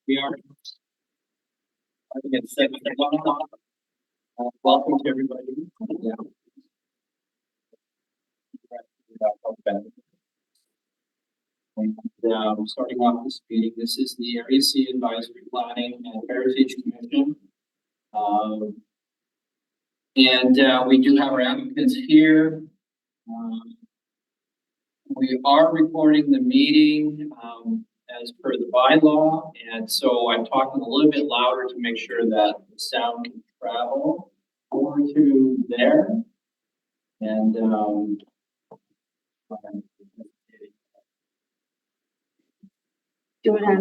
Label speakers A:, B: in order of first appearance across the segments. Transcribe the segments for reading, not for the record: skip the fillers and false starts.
A: We are. I think it's 7:01. Welcome to everybody. Yeah. And starting off this meeting, this is the Area C Advisory Planning and Heritage Commission. We do have our applicants here. We are recording the meeting as per the bylaw, and so I'm talking a little bit louder to make sure that the sound can travel over to there. And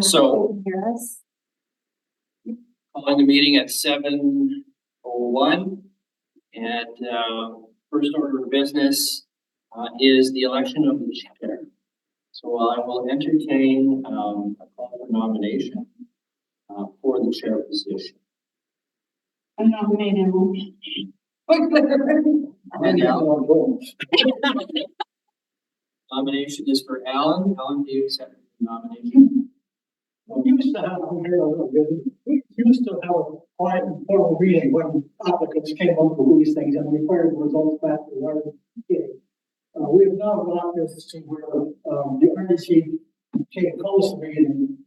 A: so
B: hear us?
A: Calling the meeting at 7:01, and first order of business is the election of the chair. So I will entertain a call for nomination for the chair position.
B: I'm nominating.
A: Nomination is for Alan. Alan, do you accept the nomination?
C: We used to have a quiet and formal meeting when applicants came up with these things and required the results back to the RDC. We have now got this to where the RDC calls the meeting.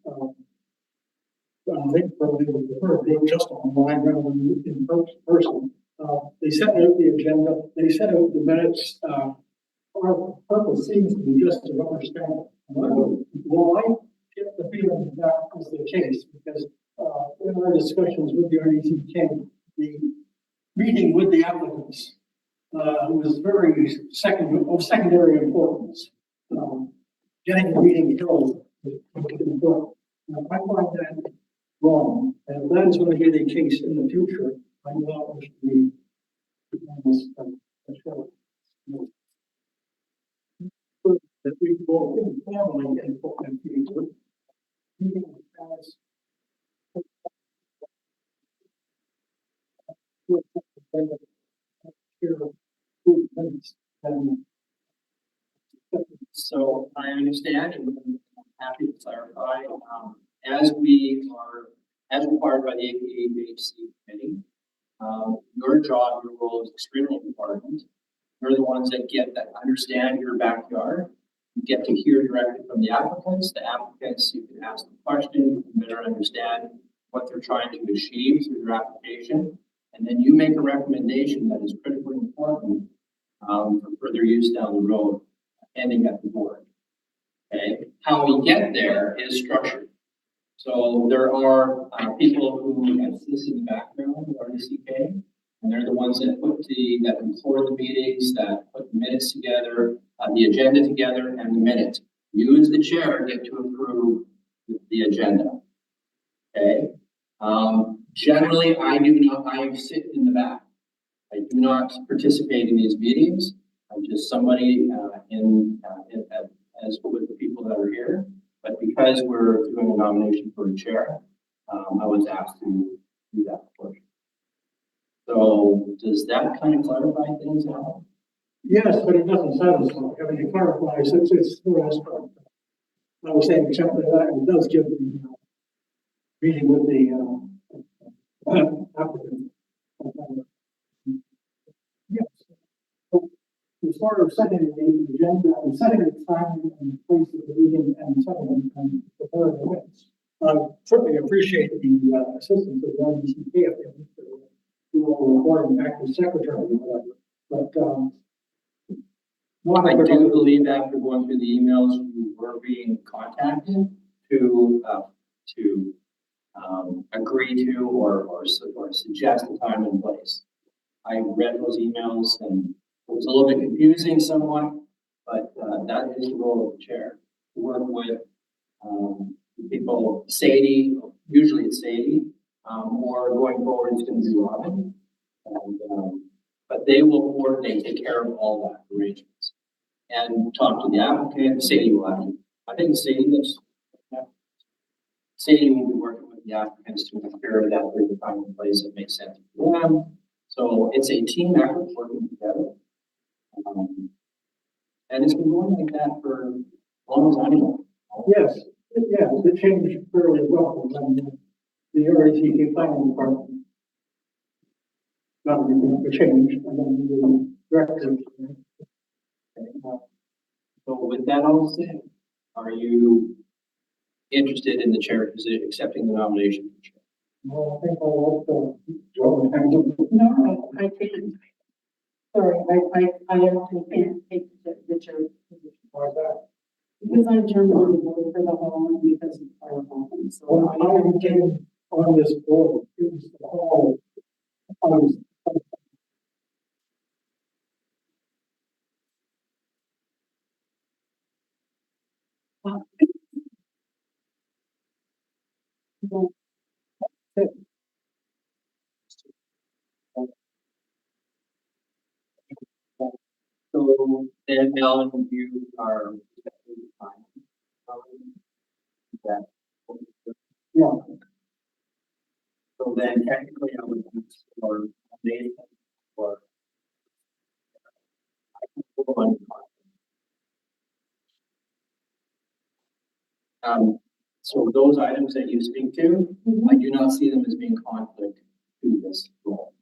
C: They prefer to do just online rather than in person. They set out the agenda, they set out the minutes. Our purpose seems to be just to understand why. Get the feeling that is the case, because in our discussions with the RDC, the meeting with the applicants was very secondary importance. Getting the meeting held was important. I find that wrong, and if that is going to be the case in the future, I know it should be that we go informally and future.
A: So I understand, and I'm happy to clarify, as required by the Area C APHC committee, your job, your role is extremely important. You're the ones that understand your backyard. You get to hear directly from the applicants. The applicants, you can ask them questions, you can better understand what they're trying to achieve through their application. And then you make a recommendation that is critically important for further use down the road, ending at the board. Okay, how we get there is structured. So there are people who assist in the background of RDCK, and they're the ones that that record the meetings, that put the minutes together, the agenda together, and the minute. You as the chair get to approve the agenda. Okay. Generally, I sit in the back. I do not participate in these meetings. I'm just somebody as with the people that are here. But because we're doing a nomination for a chair, I was asked to do that portion. So does that kind of clarify things now?
C: Yes, but it doesn't satisfy. I mean, it clarifies it's the rest of it. I was saying, except that it does give the meeting with the applicant. Yes. So, as far as setting the agenda and setting the time and place of the meeting and setting and preparing the minutes, I certainly appreciate the assistance of the RDCK who will report back to the secretary or whatever. But
A: I do believe after going through the emails, you were being contacted to agree to or suggest a time and place. I read those emails and it was a little bit confusing somewhat, but that is the role of the chair, to work with people, Sadie, usually it's Sadie, or going forward it's going to be Robin. But they will coordinate, take care of all that arrangements. And talk to the applicant. Sadie will have to. I think Sadie will be working with the applicants to ensure that there's a time and place that makes sense for them. So it's a team effort working together. And it's been going like that for as long as I know.
C: Yes, Yeah, it changed fairly well when the Area C planning department. Not really a change, and then the director.
A: So with that all said, are you interested in the chair position, accepting the nomination for chair?
C: Well, I think I'll let Joe handle it.
B: No, I can't. Sorry, I actually can't take the chair position.
C: Why is that?
B: Because I'm chairman of the board for the hall and because of our conference. So
C: When I came on this board, it was the whole, I was,
A: So then Alan, you are accepting the time. That.
C: yeah,
A: So then technically I would use for Nathan or. So those items that you speak to, I do not see them as being conflict to this role.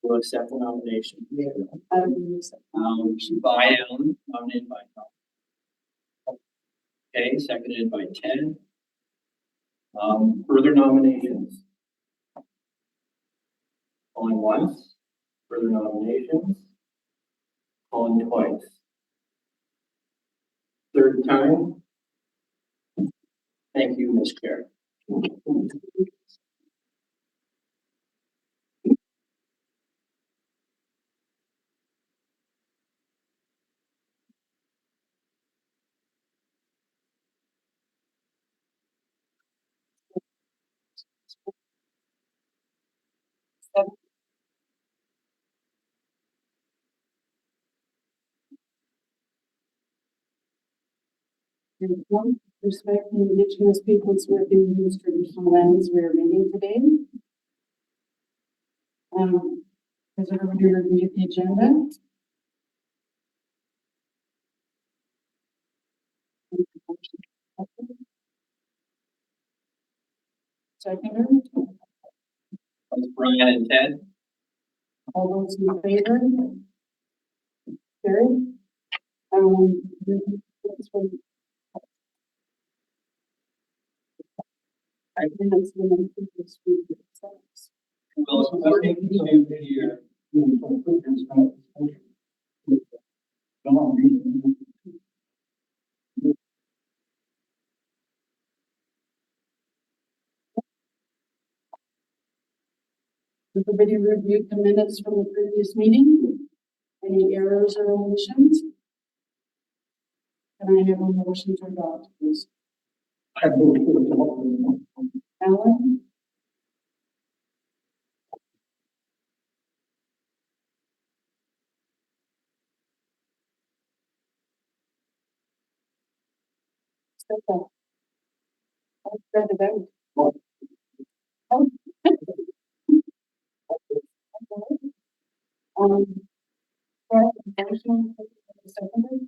A: We'll accept the nomination. By Alan, nominated by Tom. Okay, seconded by Ted. Further nominations? Calling once, further nominations? Calling twice. Third time? Thank you, Ms. Chair.
B: One, respecting Indigenous peoples working in traditional lands we are meeting today. Has everybody reviewed the agenda? Seconder,
A: That's Brian and Ted.
B: all those in favor? Carried. This one. I think that's the one that we speak themselves.
A: Well, according to your,
B: Everybody reviewed the minutes from the previous meeting? Any errors or omissions? Can I have a motion to adopt, please?
C: I moved to the top.
B: Alan? Step up. I'll spread it out. Oh. Start the motion, seconded.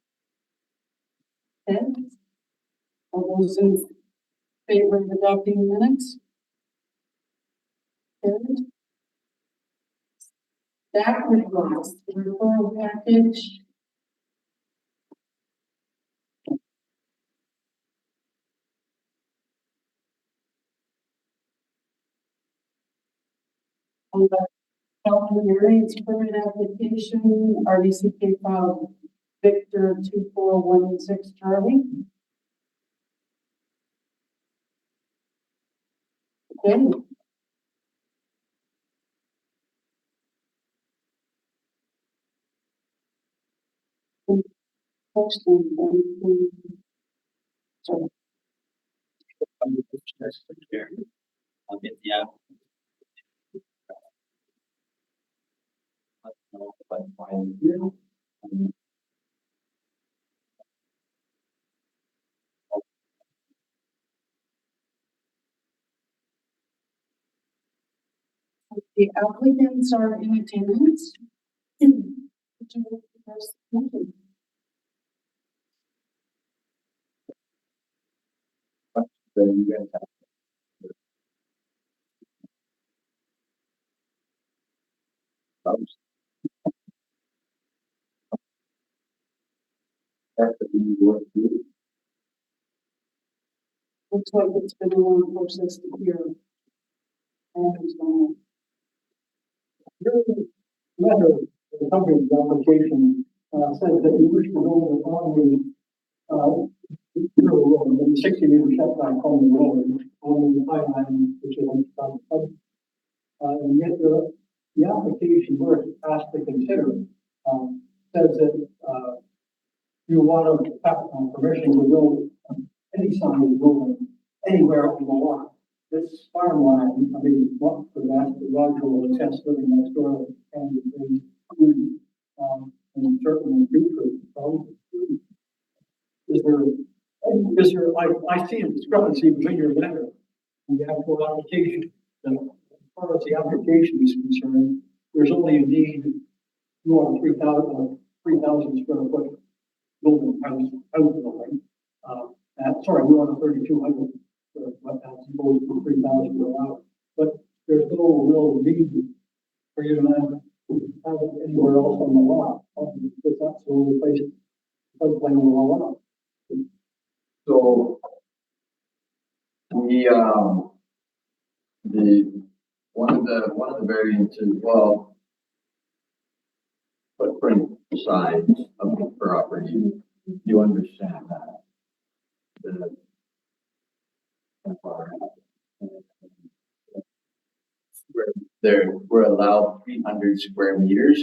B: Ted? All those in favor of adopting the minutes? Carried. That request, the referral package. On the health and variance permit application, RDCK file Victor 2416 Charlie. Okay. Question. Sorry.
A: I'll get the app. Let me know if I find it here.
B: The applicants are in attendance. Would you like to ask the question?
D: Then you guys have. That's the thing you want to do.
B: Looks like it's been a long process to hear. And,
C: The letter, the company's application, says that you wish to go on the road, and 60-meter setback on the road, on the highline, which is on the and yet the application we're asked to consider, says that, you want to have permission to build any size building anywhere on the lot. This farmland, I mean, what for that, the Roger will attest living next door and and certainly in future, probably. Is there, I see a discrepancy between your letter and the actual application. And as far as the application is concerned, there's only a need more than 3,000 square foot building house building. Sorry, we want 3,200, but that's supposed to 3,000 allowed. But there's no real need for you to have it anywhere else on the lot, because that's the only place floodplain will allow.
D: So we the one of the variances, well, footprint size of the property, you understand that. We're allowed 300 square meters,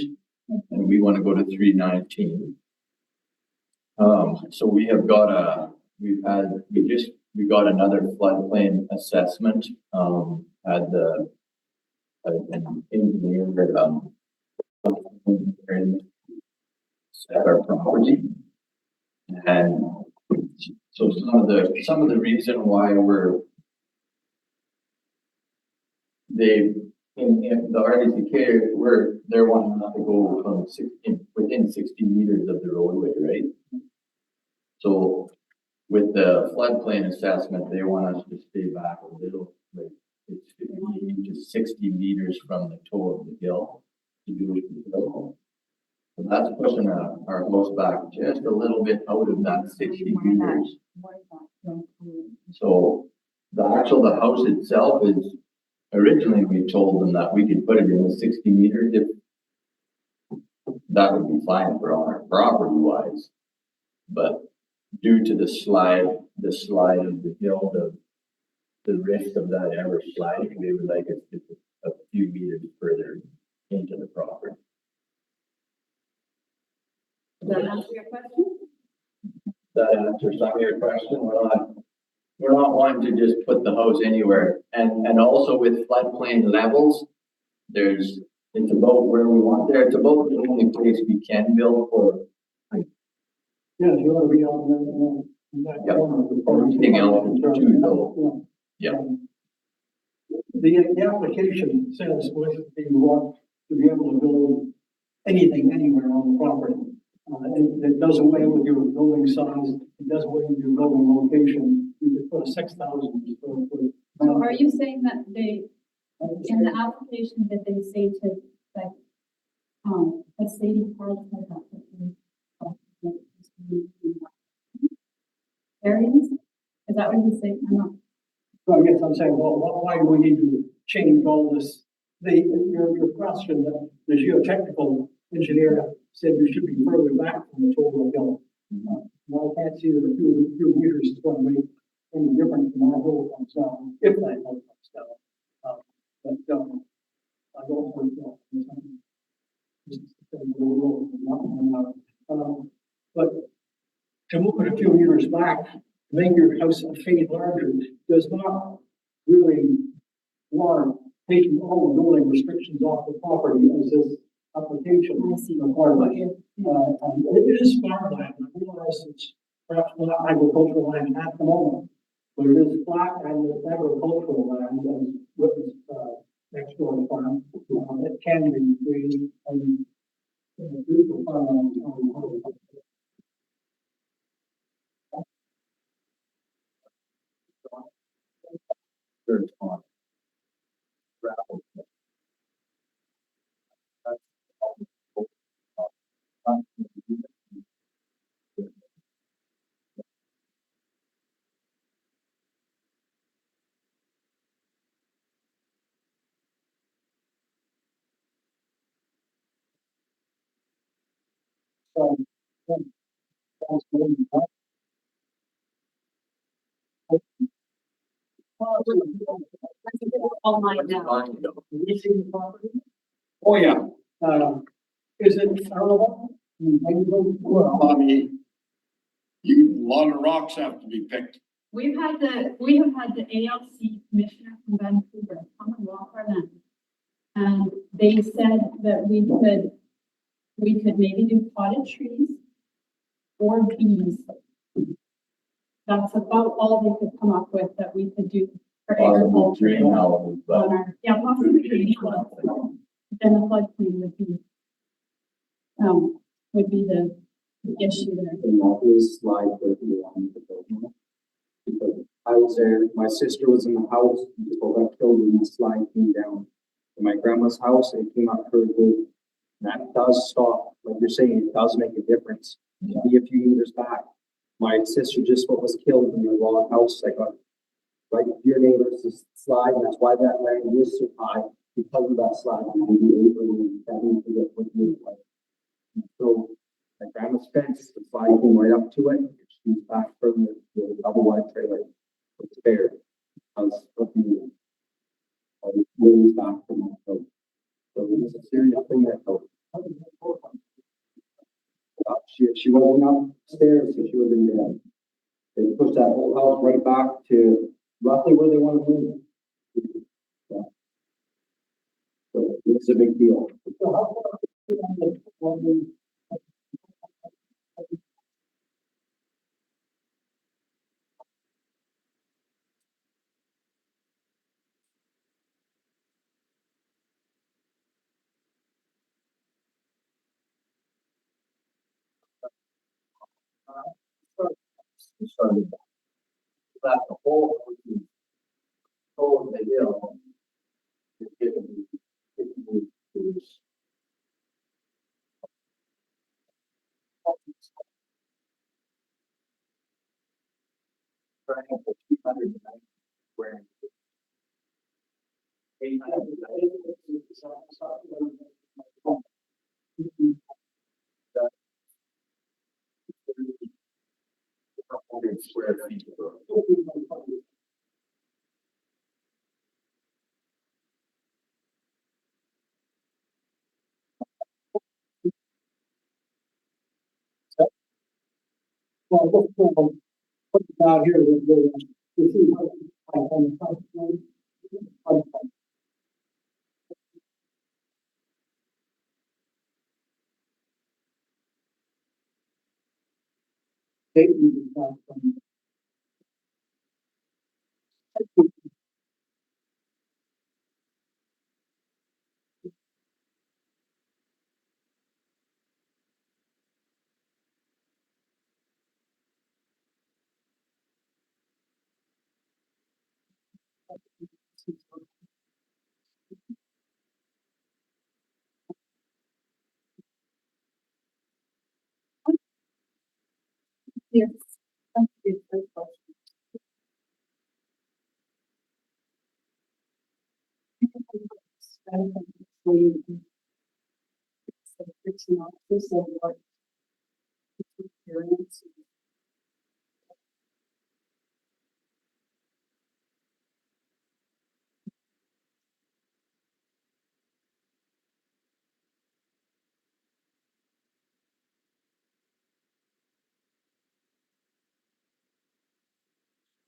D: and we want to go to 319. So we have got we got another floodplain assessment. Had an engineer that set our property, and so some of the reason why in the RDCK, they're wanting not to go from within 60 meters of the roadway, right? So with the floodplain assessment, they want us to stay back a little, like it's 50 to 60 meters from the toe of the hill to do it. So that's pushing our house back just a little bit out of that 60 meters. So the house itself is, originally we told them that we could put it in the 60 meters if that would be fine for our property wise. But due to the slide of the hill, the risk of that ever sliding, they would like us to put a few meters further into the property.
E: Does that answer your question?
D: That answers some of your question. We're not wanting to just put the house anywhere. And also with floodplain levels, it's about where we want there. It's about the only place we can build for.
C: Yes, you want to be on that corner of the park.
D: Everything else is too low. Yeah.
C: The application says we want to be able to build anything anywhere on the property. It does away with your building size. It does away with your building location. You could put a 6,000 square foot.
E: So are you saying that in the application, that they say to, like, a city park, areas? Is that what you're saying? I'm not.
C: So I guess I'm saying, well, why do we need to change all this? Your question that the geotechnical engineer said you should be further back from the toe of the hill. Well, I can't see that a few meters is going to make any difference when that hill comes down, if that hill comes down. I don't think but to move it a few meters back, make your house a fade larger, does not really warrant taking all the building restrictions off the property as this application requires. It is farmland. I realize it's perhaps not agricultural land at the moment, but it is flat and it's agricultural land, as witnessed next door farm. canyon tree and beautiful farm on.
D: Third one. Gravel.
E: All mine now.
C: Have you seen the property? Oh, yeah. Is it sellable?
F: Well, I mean, a lot of rocks have to be picked.
E: We have had the ALC commissioner from Vancouver come and walk our land. And they said that we could maybe do potted trees or bees. That's about all they could come up with that we could do for
D: Possibly
E: agriculture.
D: greenhouses, but.
E: On our, yeah, possibly greenhouse. Then the floodplain would be the issue there.
G: And that is slide that we wanted to build on. Because I was there, my sister was in the house, and people got killed when the slide came down. In my grandma's house, it came up her roof. That does stop, like you're saying, it does make a difference. Be a few meters back. My sister just what was killed in the log house, I got right your neighbors slide, and that's why that land is so high, because of that slide, and maybe 8 or 7 to get what you like. So my grandma's fence, the slide came right up to it, she's back from the double wide trailer. It's fair, because of the winds back from that coast. So it was a serious thing that coast. She wasn't upstairs, so she would have been dead. They pushed that whole house right back to roughly where they want to move. Yeah. So it's a big deal.
D: Started that the whole of the hill is getting to trying to 290 square inches. 800 square feet of road.
C: Well, what's out here with the see on the top line.
B: Yes. Thank you. Great question. It's not this of what experience.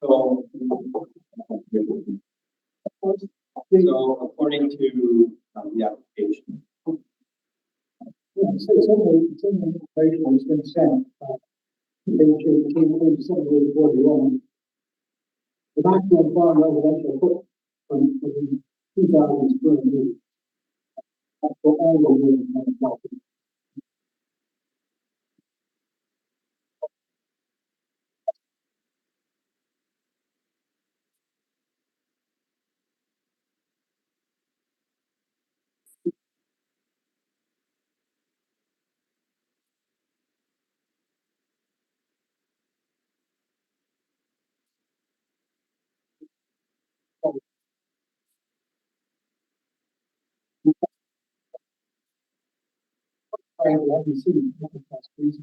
A: So, according to the application,
C: Yeah, so it's in the information that's been sent. They came in somewhere before the wrong. The maximum farm residential foot from 2,000 square meters. For all the women. I haven't seen it. That's crazy.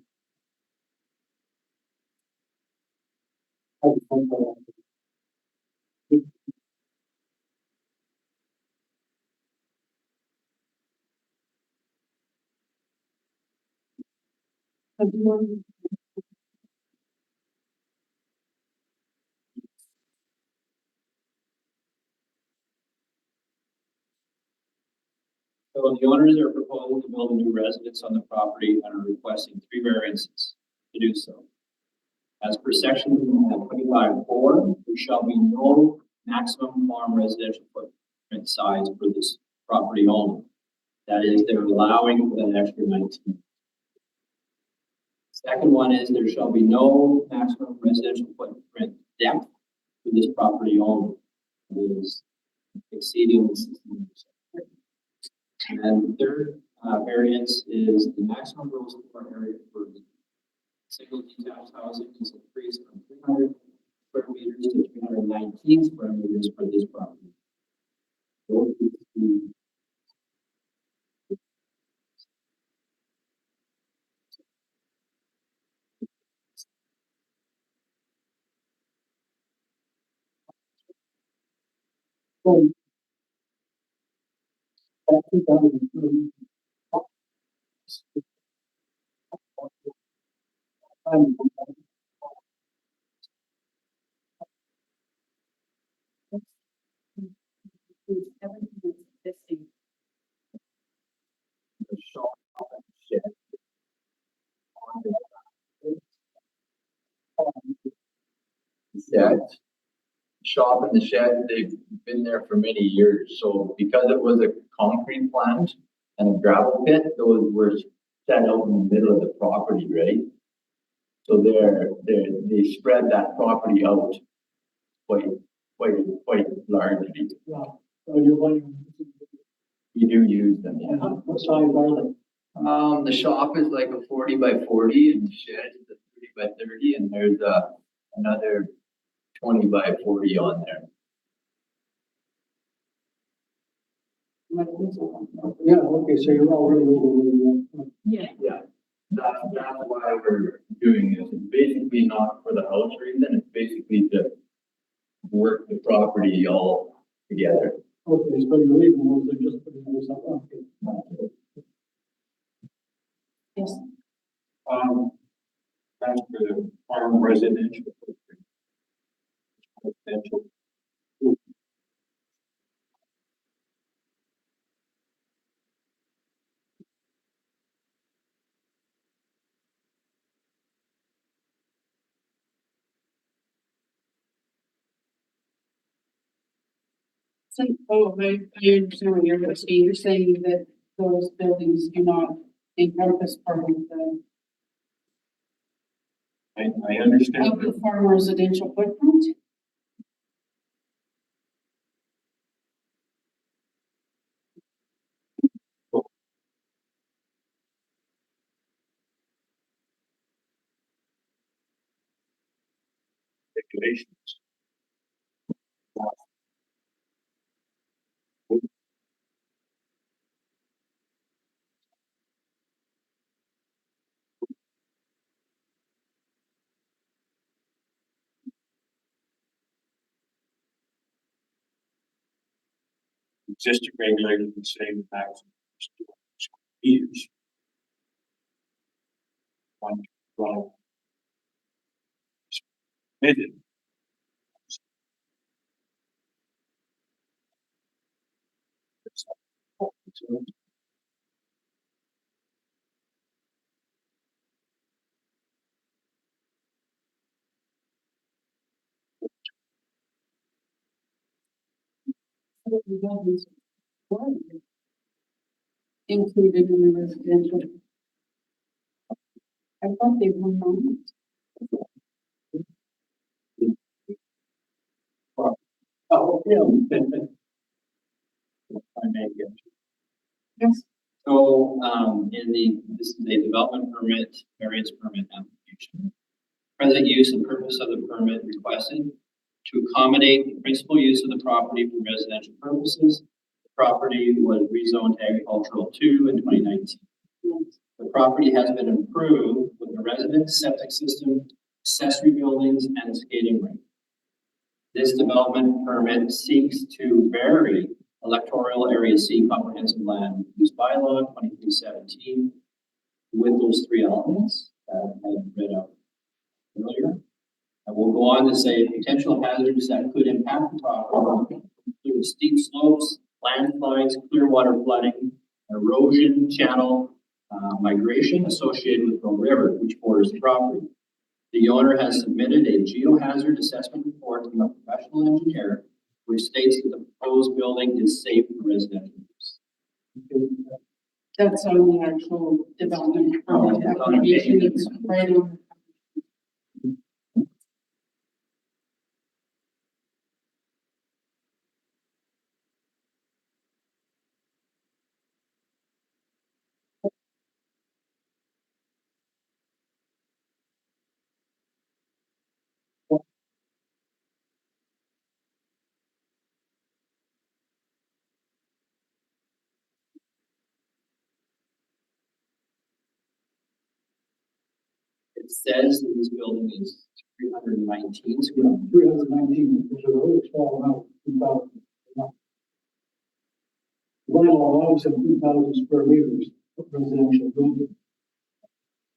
C: I just don't know.
B: Everyone,
A: So the owners are proposing to build a new residence on the property and are requesting 3 variances to do so. As per section 25(4), there shall be no maximum farm residential footprint size for this property only. That is, they're allowing an extra 19. Second one is there shall be no maximum residential footprint depth for this property only. It is exceeding the 16%. And the third variance is the maximum gross floor area for single detached housing is increased from 300 square meters to 319 square meters for this property. Those are the
C: So, that's 2003. Um,
E: Everything is existing.
D: The shop and shed. Yeah, shop and the shed, they've been there for many years, so because it was a concrete plant and a gravel pit, those were set out in the middle of the property, right? So they spread that property out quite, quite largely.
C: Yeah, so you're like,
D: You do use them, yeah.
C: what size are they?
D: The shop is like a 40 by 40 and the shed is a 30 by 30 and there's another 20 by 40 on there.
C: Yeah, okay, so you're already over.
E: Yeah.
D: Yeah, that's why we're doing this. It's basically not for the house reason, it's basically to work the property all together.
C: Okay, so you're leaving those, they're just putting those up. Okay.
B: yes,
F: That's the farm residential. Residential.
B: so, I understand what you're saying. You're saying that those buildings do not encompass part of
F: I understand.
B: the farm residential footprint?
F: Regulations. Existing regulations say the maximum meters. One, well. Permitted.
B: included in the residential. I thought they were not.
A: Oh, yeah. I may get.
B: Yes.
A: So, this is a development permit, variance permit application. Present use and purpose of the permit requested to accommodate the principal use of the property for residential purposes. The property was rezoned agricultural 2 in 2019. The property has been improved with a residence septic system, accessory buildings, and a skating rink. This development permit seeks to vary electoral Area C comprehensive land use bylaw 2317 with those 3 elements that I had read out earlier. I will go on to say potential hazards that could impact the property include steep slopes, landslides, clear water flooding, erosion, channel migration associated with the river which borders the property. The owner has submitted a geohazard assessment report from a professional engineer which states that the proposed building is safe for residential use.
B: That's on the actual development permit application. It's right on.
A: It says that this building is 319 square.
C: 319, which is a really small amount, 2,000. The bylaw allows him 2,000 square meters of residential building.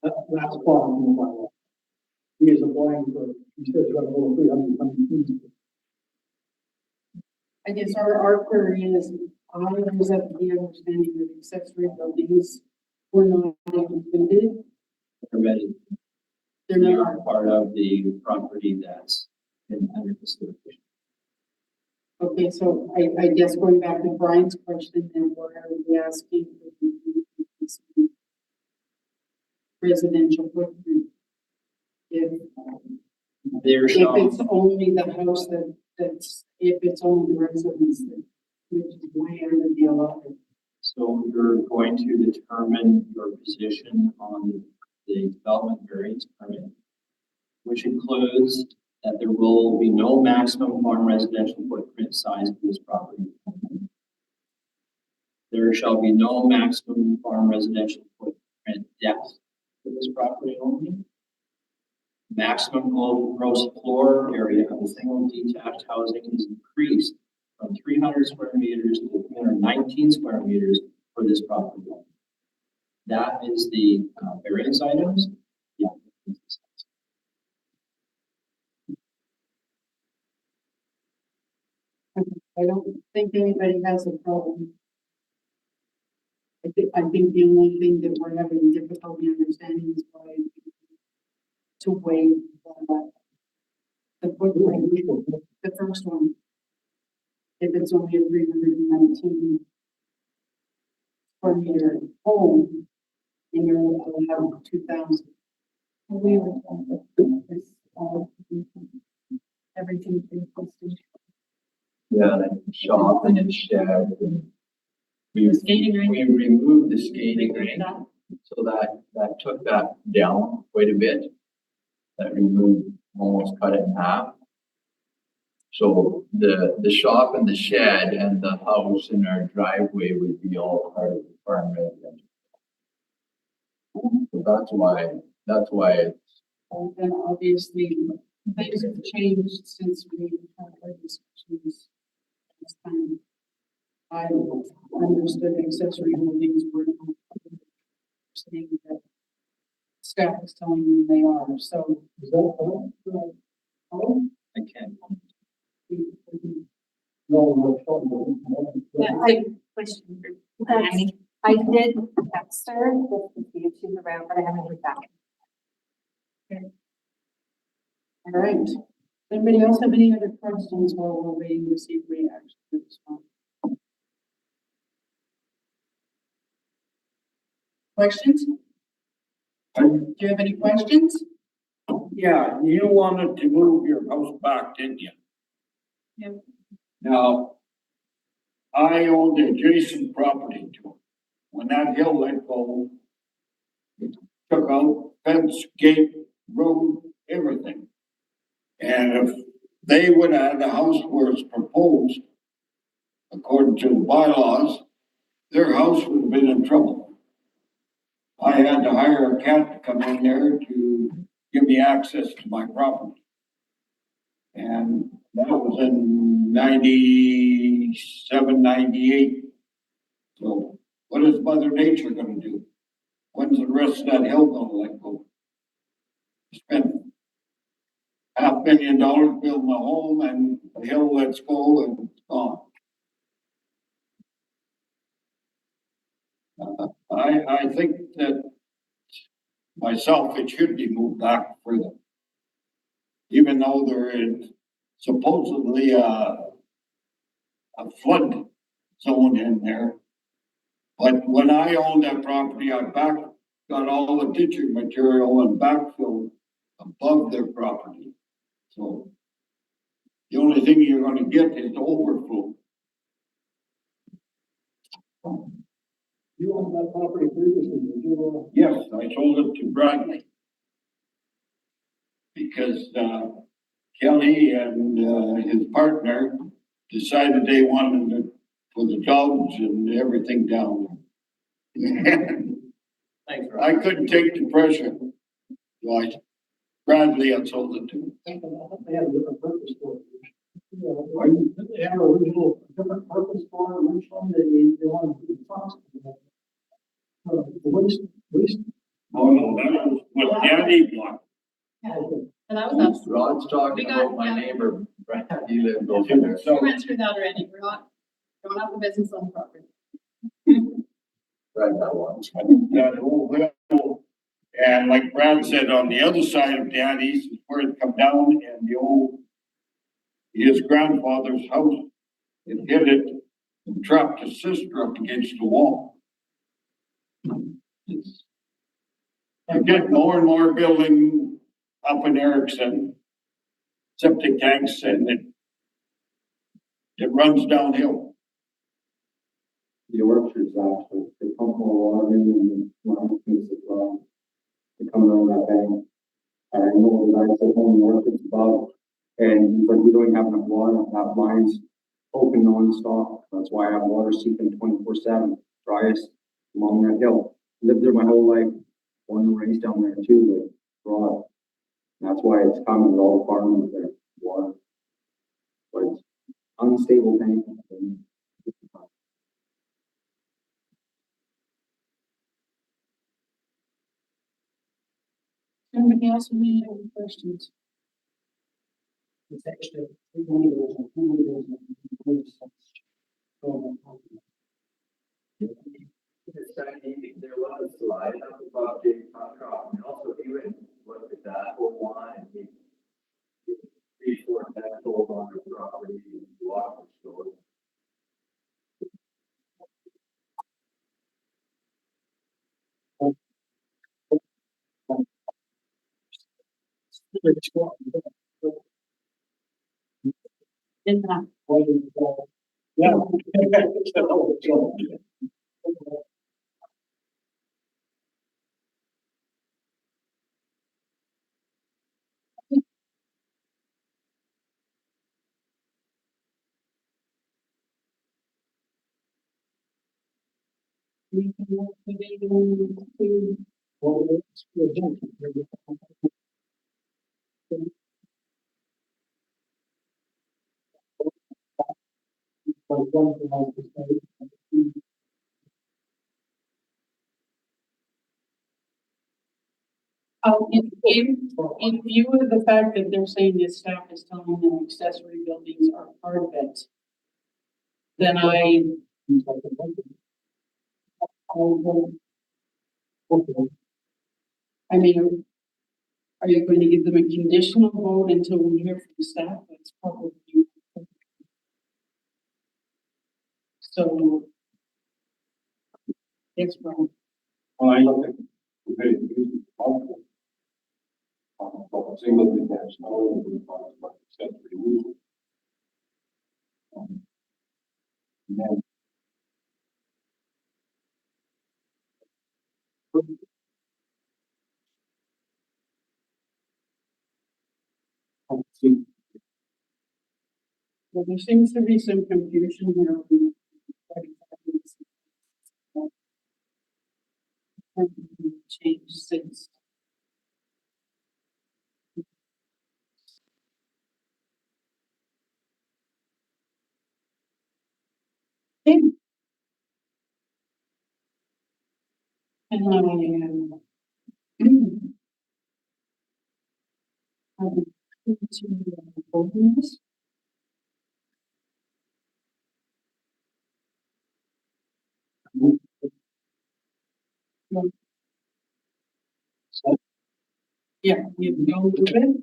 C: That's far from the bylaw. He is applying for, he says, got over 319.
B: I guess our query is, I was of the understanding that accessory buildings were not included.
A: They're ready.
B: They're
A: They
B: not.
A: are part of the property that's in under consideration.
B: Okay, so I guess going back to Brian's question, then what are we asking for the residential footprint? If it's only the house if it's only the residence that, which is way under the allotted.
A: So you're going to determine your position on the development variance permit, which includes that there will be no maximum farm residential footprint size for this property. There shall be no maximum farm residential footprint depth for this property only. Maximum gross floor area of a single detached housing is increased from 300 square meters to 319 square meters for this property. That is the variance items. Yeah.
B: I don't think anybody has a problem. I think the only thing that we're having difficulty understanding is why to waive the footprint, the first one. If it's only a 319 square meter home, and you're allowed 2,000. We would want this everything being posted.
D: Yeah, like shop and it's shed and we,
E: Skating rink.
D: we removed the skating rink. So that took that down quite a bit. That removed, almost cut it in half. So the shop and the shed and the house and our driveway would be all part of the farm residential. So that's why it's,
B: And then obviously things have changed since we had our discussions last time. I understood accessory buildings were not saying that staff is telling them they are, so.
C: Is that all?
B: Oh,
A: I can't.
C: No,
H: I question for Annie. I did text her just to see if she's around, but I haven't heard back.
B: all right. Anybody else have any other questions while we're waiting to see if we actually respond? Questions? Do you have any questions?
F: Yeah, you wanted to move your house back, didn't you?
E: Yep.
F: Now, I owned adjacent property to it. When that hill let go, it took out fence, gate, road, everything. And if they would have had a house where it's proposed, according to the bylaws, their house would have been in trouble. I had to hire a cat to come in there to give me access to my property. And that was in 97, 98. So what is Mother Nature gonna do? When's the rest of that hill gonna let go? Spent $500,000 building a home and the hill lets go and it's gone. I think that myself, it should be moved back further. Even though there is supposedly a flood zone in there. But when I owned that property, I got all the ditching material and backfilled above their property. So the only thing you're gonna get is overflow.
C: You owned that property previously, did you?
F: Yes, I sold it to Bradley. Because, Kelly and, his partner decided they wanted to put the dogs and everything down there.
A: Thanks, Rob.
F: I couldn't take the pressure. So Bradley had sold it to.
C: They had a different purpose for it. Didn't they have an original, different purpose for it originally? They wanted to do trucks. The waste.
F: Oh, no, that was what Daddy bought.
E: And I was up.
D: Rod's talking
E: We got-
D: about my
E: yeah.
D: neighbor, Brent, he lived over there.
E: We went through that already. We're not going up the business on the property.
D: Right, that one.
F: That whole hill. And like Brad said, on the other side of Daddy's is where it come down and his grandfather's house. It hit it and trapped his sister up against the wall. You get more and more building up in Erickson, septic tanks, and it runs downhill.
G: The orchards actually, they pump more water in and mine makes it dry. They come around that bank. And I know the guys that own the orchards above, and he's like, we don't have enough water, that mine's open nonstop. That's why I have water seeping 24/7, driest along that hill. Lived there my whole life, born and raised down there too, like, broad. That's why it's common with all the farmers there, water. But it's unstable tank.
B: Anybody else with any other questions?
C: It's actually, we only goes on 2 windows and 2 windows.
D: There was a slide up about Jake Cockcroft, and also he went, looked at that whole line, and he restored that sold on the property, water store.
B: In that.
C: Yeah.
B: We can work with anyone to
C: Well, it's good. Like one thing I was saying,
B: in view of the fact that they're saying that staff is telling them accessory buildings are part of it, then I mean, are you going to give them a conditional vote until we hear from the staff? That's probably. So. Yes, Brian.
F: When I look at the video, multiple. Single detached, all of them are like accessory use. And then.
B: Well, there seems to be some confusion here. On the 45 change since. And I to holdings. Yeah, you go with it.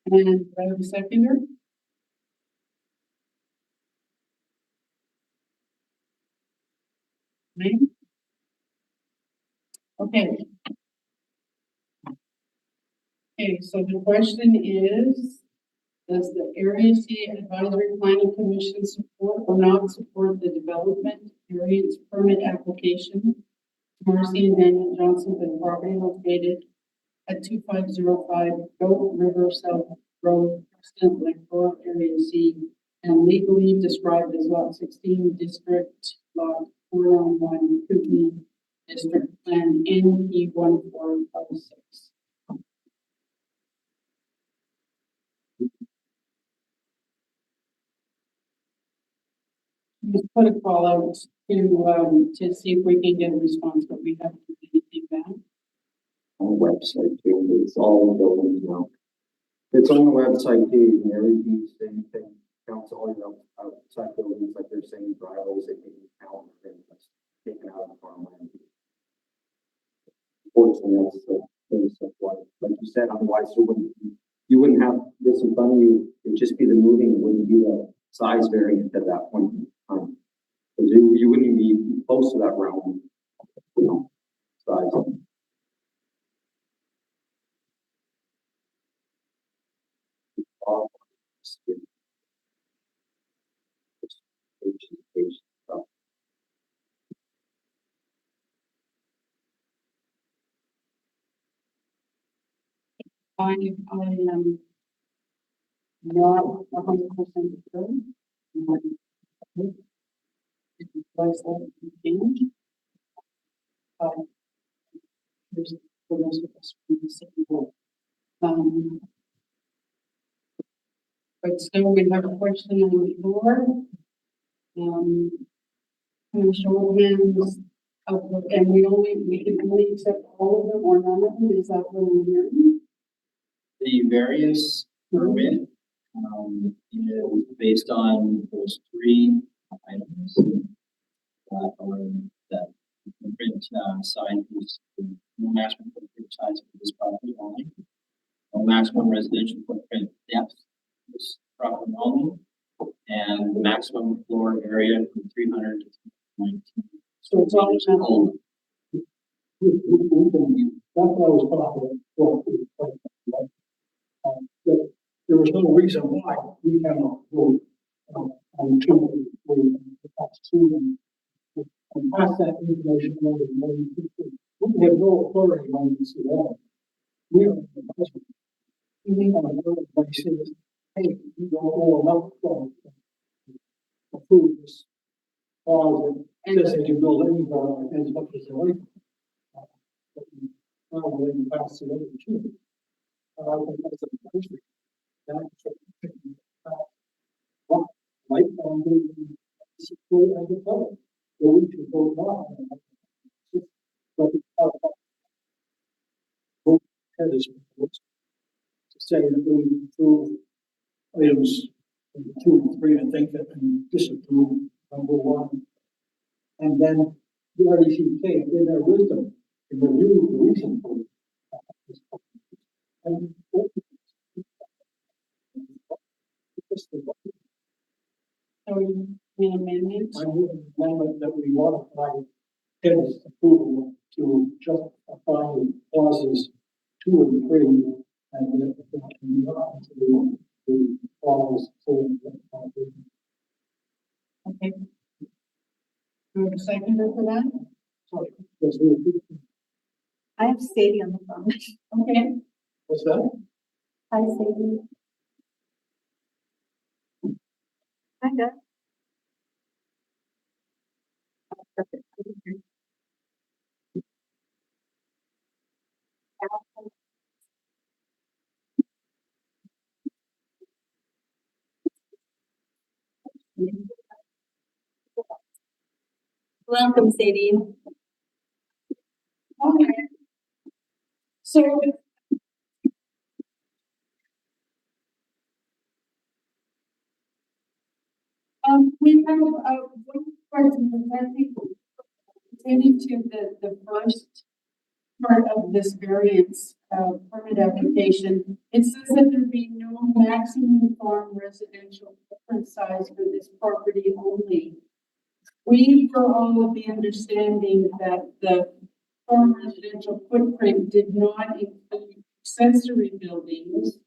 B: And I have a seconder. Right? Okay. Okay, so the question is, does the Area C Advisory Planning Commission support or not support the development variance permit application? Marcy and Daniel Johnson for the property located at 2505 Goat River South Road, Preston, Lake Forest, Area C, and legally described as Lot 16, District Lot 491, Kootenai District Plan NE 1456. Just put a call out to see if we can get a response, but we haven't heard anything back.
G: On the website too, it's all buildings now. It's on the website page and everything's same thing. Counts all your outside buildings, like they're saying driveways, they can count and that's taken out of farmland. Fortunately, that's the thing, so why, like you said, otherwise you wouldn't have this in front of you, it'd just be the moving, it wouldn't be the size variant at that point in time. Because you wouldn't even be close to that round, you know, size.
B: I am not 100% sure. Was that change? There's the rest of us from the same board. But still, we have a question on the floor. Can we show of hands? And we can only accept all of them or none of them. Is that what I'm hearing?
A: The various permit, is based on those three items that are that footprint size is no maximum footprint size for this property only. No maximum residential footprint depth for this property only. And the maximum floor area from 300 to 319.
B: So it's all
A: Old.
C: That's what I was talking about. There was no reason why we cannot vote on two, and pass that information on to the main people. We have no authority on this at all. We are the president. Everybody says, hey, you don't owe enough to approve this clause that says they can build anybody as much as they like. Well, then pass it over to you. I think that's a country. What might support and develop, or we should vote on. But vote that is to say that we approve items 2 and 3 and think that and disapprove number 1. And then the RDCK, in their wisdom, can review the reason for it. And
B: so an amendment.
C: I move an amendment that we modify Ken's approval to justify clauses 2 and 3 and not to the clause 4.
B: Okay. Do you have a seconder for that?
C: So, yes, we-
H: I have Sadie on the phone.
B: Okay,
C: what's that?
H: Hi, Sadie. Hi, Doug. Perfect. Welcome, Sadie.
B: okay. So. We have, one question, I think, pertaining to the first part of this variance, permit application. It says that there be no maximum farm residential footprint size for this property only. We were all of the understanding that the farm residential footprint did not include accessory buildings.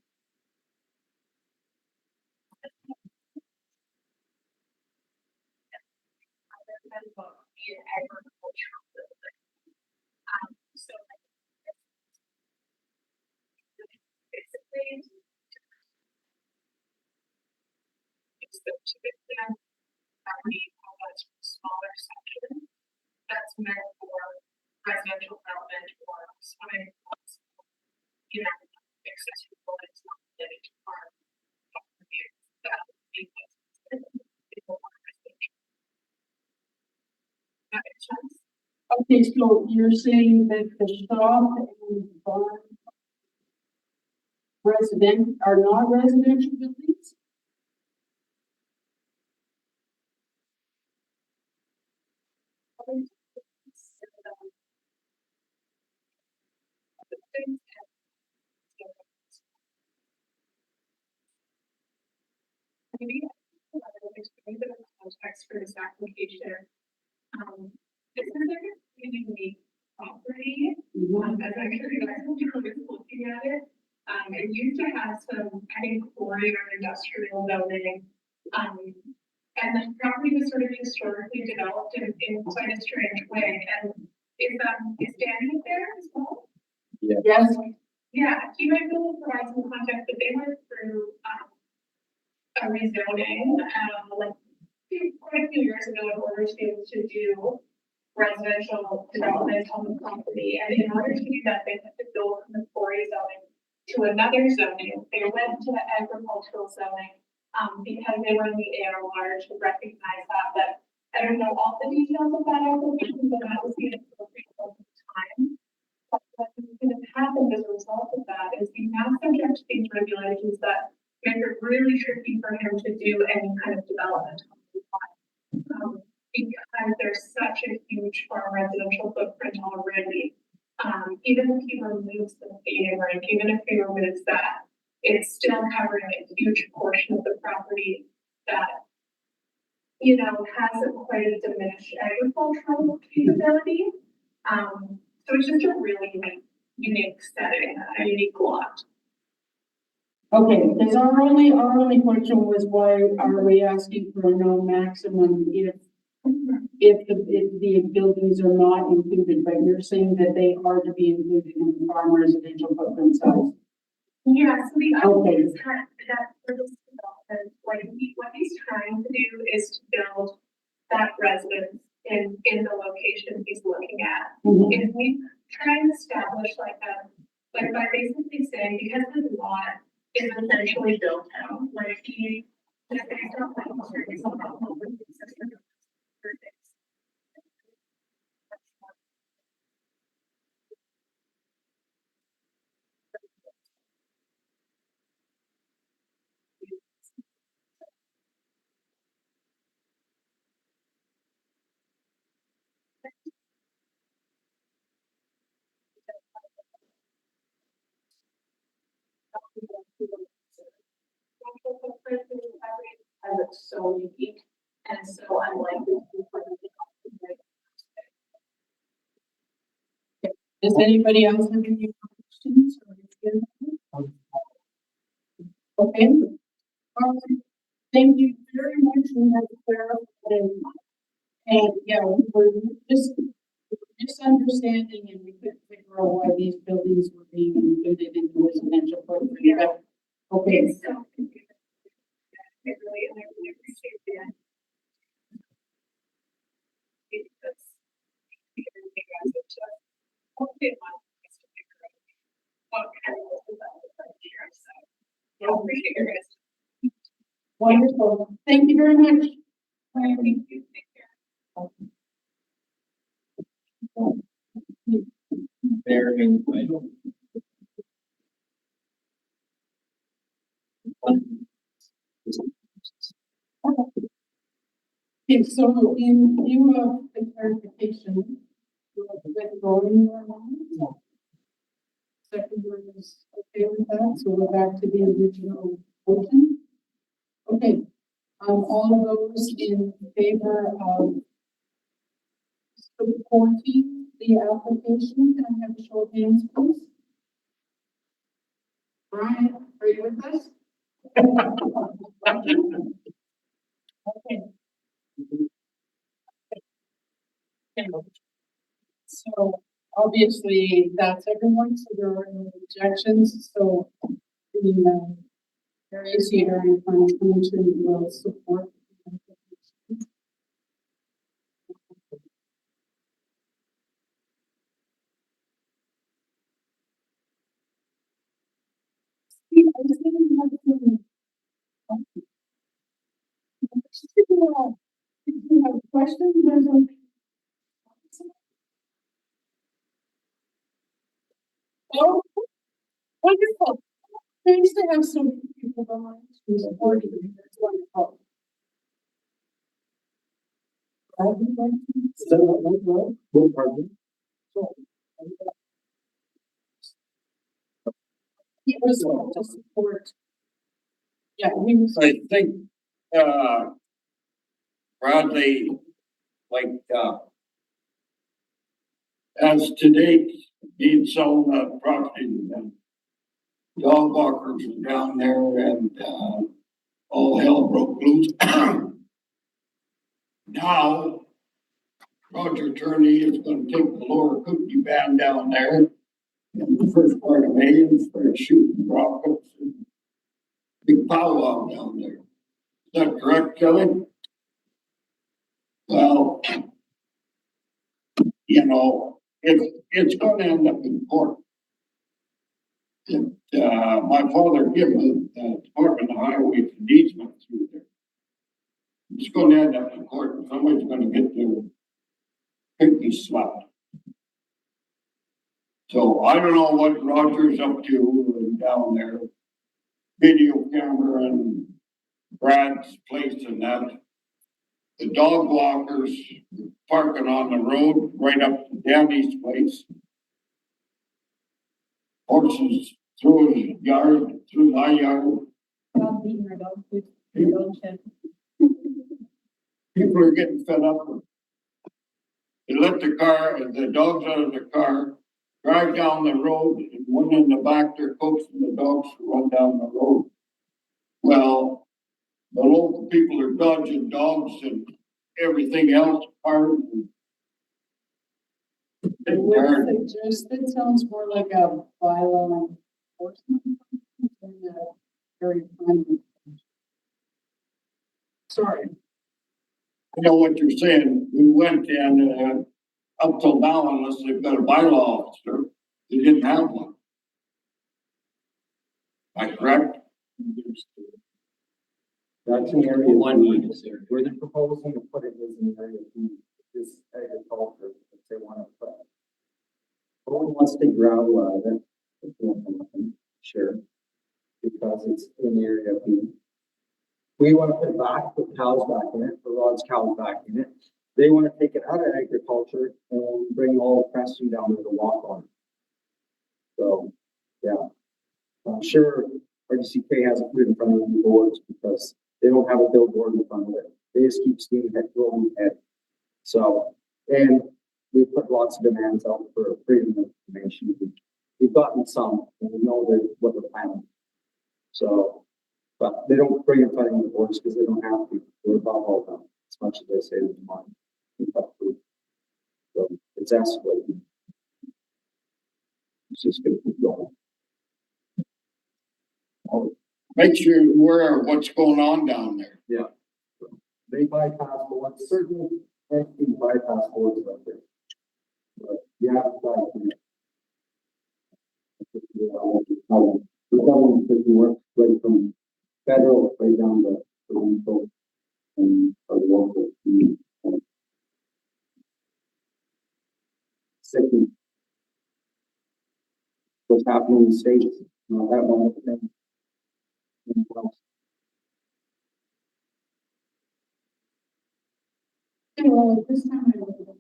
I: Smaller section that's meant for residential development or swimming pools, you know, accessory buildings not related to farm property. That would be that makes sense.
B: Okay, so you're saying that the shop and barn are not residential buildings?
I: Maybe explain the context for this application. This is like a pretty unique property. As I'm sure you guys will be looking at it. It used to have some, I think, quarry or industrial zoning. And the property was sort of historically developed in quite a strange way. And is Danny there as well?
B: Yes.
I: Yeah, he might be able to provide some context, but they went through, a rezoning, like quite a few years ago in order to be able to do residential development on the property. And in order to do that, they had to go from the quarry zoning to another zoning. They went to the agricultural zoning, because they were in the ARR to recognize that. But I don't know all the details of that application, but that was the appropriate time. But what is going to happen as a result of that is he's now subject to these regulations that make it really tricky for him to do any kind of development. Because there's such a huge farm residential footprint already. Even if he removes the skating rink, even if he removes that, it's still covering a huge portion of the property that, you know, has quite a diminished agricultural capability. So it's just a really unique setting, a unique lot.
B: Okay, because our only question was why are we asking for no maximum if the buildings are not included, but you're saying that they are to be included in the farm residential footprint size.
I: Yeah, so the
B: Okay.
I: idea is that for this development, what he's trying to do is to build that residence in the location he's looking at. If we try and establish like by basically saying, because this lot is essentially built out, like he just based on like and it's so unique and so unlikely to be part of the
B: Does anybody else have any questions? Okay. All right. Thank you very much for that clarification. And yeah, we were just misunderstanding and we couldn't figure out why these buildings were being included in the residential program.
I: Yeah.
B: Okay.
I: It's so confusing. I really appreciate that. Because you guys have just hopefully one place to figure out what kind of development here. So I appreciate your guys.
B: Wonderful. Thank you very much.
I: Thank you. Take care.
A: Very, I don't.
B: Okay, so in view of the clarification, with voting or not? Seconder is okay with that, so we're back to the original motion. Okay, all of those in favor of supporting the application, can I have a show of hands, please? Brian, are you with us? Okay. So obviously that's everyone, so there are no objections, so the Area C Area Planning Commission will support. The application. I just didn't have to- If you have questions, there's a. Oh, wonderful. Nice to have so many people behind you supporting you. That's wonderful.
C: Is that what? Well, pardon?
B: He was to support. Yeah, we was.
F: I think, Bradley, like, as to date, he'd sold that property and dog walkers were down there and, all hell broke loose. Now, Roger Turney is gonna take the lower Kootenai band down there in the first part of May and start shooting rockets and big powwow down there. Is that correct, Kelly? Well, you know, it's gonna end up in court. And, my father gave me the Department of Highways and easement through there. It's gonna end up in court and somebody's gonna get their pinky slapped. So I don't know what Roger's up to down there. Video camera and Brad's place and that. The dog walkers parking on the road right up to Danny's place. Horses through his yard, through my yard.
E: Dog beating our dog food, our dog shed.
F: People are getting fed up with. They let the dogs out of the car, drive down the road, and one in the back there coaxing the dogs to run down the road. Well, the local people are dodging dogs and everything else, cars.
B: I would suggest that sounds more like a bylaw enforcement than a very fine. Sorry.
F: I know what you're saying. We went and, up till now, unless they've got a bylaw officer, they didn't have one. Am I correct?
G: That's an area
A: One
G: B.
A: need is there.
G: Where they're proposing to put it is in area B, this agriculture, if they want to put. No one wants to gravel out of it, if they don't want to, sure, because it's in area B. We want to put it back, put cows back in it, put Rod's cows back in it. They want to take it out of agriculture and bring all of Preston down to the walk on. So, yeah. I'm sure RDCK hasn't put it in front of the boards because they don't have a billboard in front of it. They just keep seeing that rolling ahead. So, and we put lots of demands out for freedom of information. We've gotten some, and we know what they're planning. So, but they don't bring it in front of the boards because they don't have to. They're above all them, as much as they say they want. So it's escalating. It's just gonna keep going.
F: Make sure you're aware of what's going on down there.
G: Yeah. They bypass the one, certain entities bypass boards up there. But yeah, the government system works right from federal right down to provincial and our local. Second, what's happening in the states, not that one thing.
B: Okay, well, at this time, I would.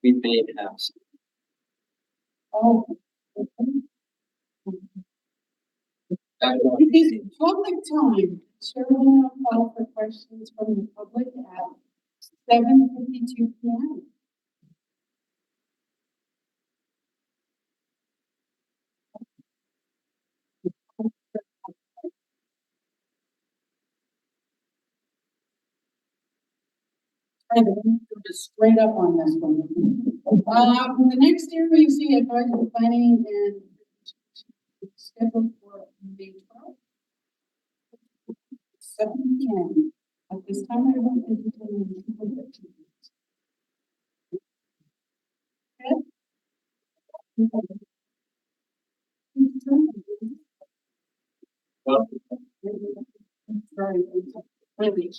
A: We may have some.
B: Oh. It is public time. Chair will now call for questions from the public at 7:52 p.m. Right, we're just straight up on this one. The next area you see advisory planning and scheduled for May 12th. 7 p.m. At this time, I will entertain questions. Sorry, really.